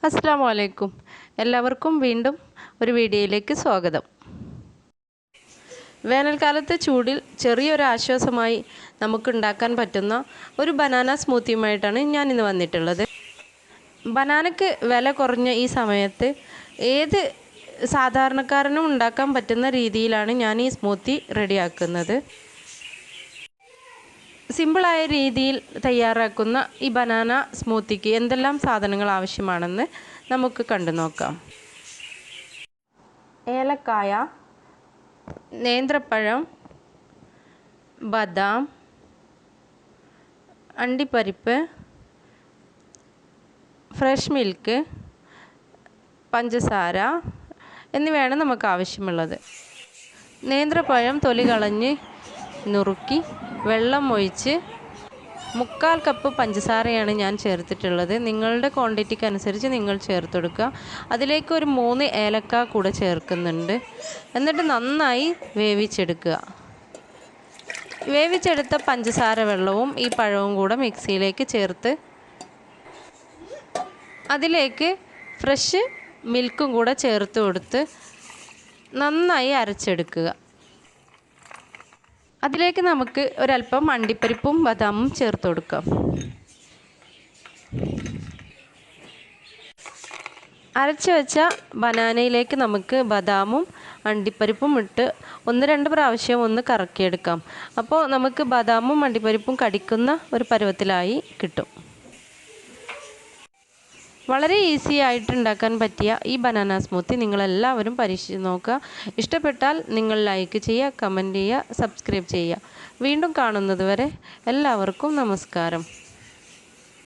അസ്സലാമു അലൈക്കും. എല്ലാവർക്കും വീണ്ടും ഒരു വീഡിയോയിലേക്ക് സ്വാഗതം. വേനൽക്കാലത്തെ ചൂടിൽ ചെറിയൊരു ആശ്വാസമായി നമുക്കുണ്ടാക്കാൻ പറ്റുന്ന ഒരു ബനാന സ്മൂത്തിയുമായിട്ടാണ് ഞാനിന്ന് വന്നിട്ടുള്ളത്. ബനാനയ്ക്ക് വില കുറഞ്ഞ ഈ സമയത്ത് ഏത് സാധാരണക്കാരനും ഉണ്ടാക്കാൻ പറ്റുന്ന രീതിയിലാണ് ഞാൻ ഈ സ്മൂത്തി റെഡിയാക്കുന്നത്. സിമ്പിളായ രീതിയിൽ തയ്യാറാക്കുന്ന ഈ ബനാന സ്മൂത്തിക്ക് എന്തെല്ലാം സാധനങ്ങൾ ആവശ്യമാണെന്ന് നമുക്ക് കണ്ടു നോക്കാം. ഏലക്കായ, നേന്ത്രപ്പഴം, ബദാം, അണ്ടിപ്പരിപ്പ്, ഫ്രഷ് മിൽക്ക്, പഞ്ചസാര എന്നിവയാണ് നമുക്ക് ആവശ്യമുള്ളത്. നേന്ത്രപ്പഴം തൊലി കളഞ്ഞ് നുറുക്കി വെള്ളം ഒഴിച്ച് 1/4 കപ്പ് പഞ്ചസാരയാണ് ഞാൻ ചേർത്തിട്ടുള്ളത്. നിങ്ങളുടെ ക്വാണ്ടിറ്റിക്ക് അനുസരിച്ച് നിങ്ങൾ ചേർത്തെടുക്കുക. അതിലേക്ക് ഒരു 3 ഏലക്ക കൂടെ ചേർക്കുന്നുണ്ട്. എന്നിട്ട് നന്നായി വേവിച്ചെടുക്കുക. വേവിച്ചെടുത്ത പഞ്ചസാര വെള്ളവും ഈ പഴവും കൂടെ മിക്സിയിലേക്ക് ചേർത്ത് അതിലേക്ക് ഫ്രഷ് മിൽക്കും കൂടെ ചേർത്ത് കൊടുത്ത് നന്നായി അരച്ചെടുക്കുക. അതിലേക്ക് നമുക്ക് ഒരല്പം അണ്ടിപ്പരിപ്പും ബദാമും ചേർത്ത് കൊടുക്കാം. അരച്ച് വെച്ച ബനാനയിലേക്ക് നമുക്ക് ബദാമും അണ്ടിപ്പരിപ്പും ഇട്ട് 1-2 പ്രാവശ്യം ഒന്ന് കറക്കിയെടുക്കാം. അപ്പോൾ നമുക്ക് ബദാമും അണ്ടിപ്പരിപ്പും കടിക്കുന്ന ഒരു പരുവത്തിലായി കിട്ടും. വളരെ ഈസി ആയിട്ട് ഉണ്ടാക്കാൻ പറ്റിയ ഈ ബനാന സ്മൂത്തി നിങ്ങളെല്ലാവരും പരീക്ഷിച്ച് നോക്കുക. ഇഷ്ടപ്പെട്ടാൽ നിങ്ങൾ ലൈക്ക് ചെയ്യുക, കമൻറ്റ് ചെയ്യുക, സബ്സ്ക്രൈബ് ചെയ്യുക. വീണ്ടും കാണുന്നത് വരെ എല്ലാവർക്കും നമസ്കാരം.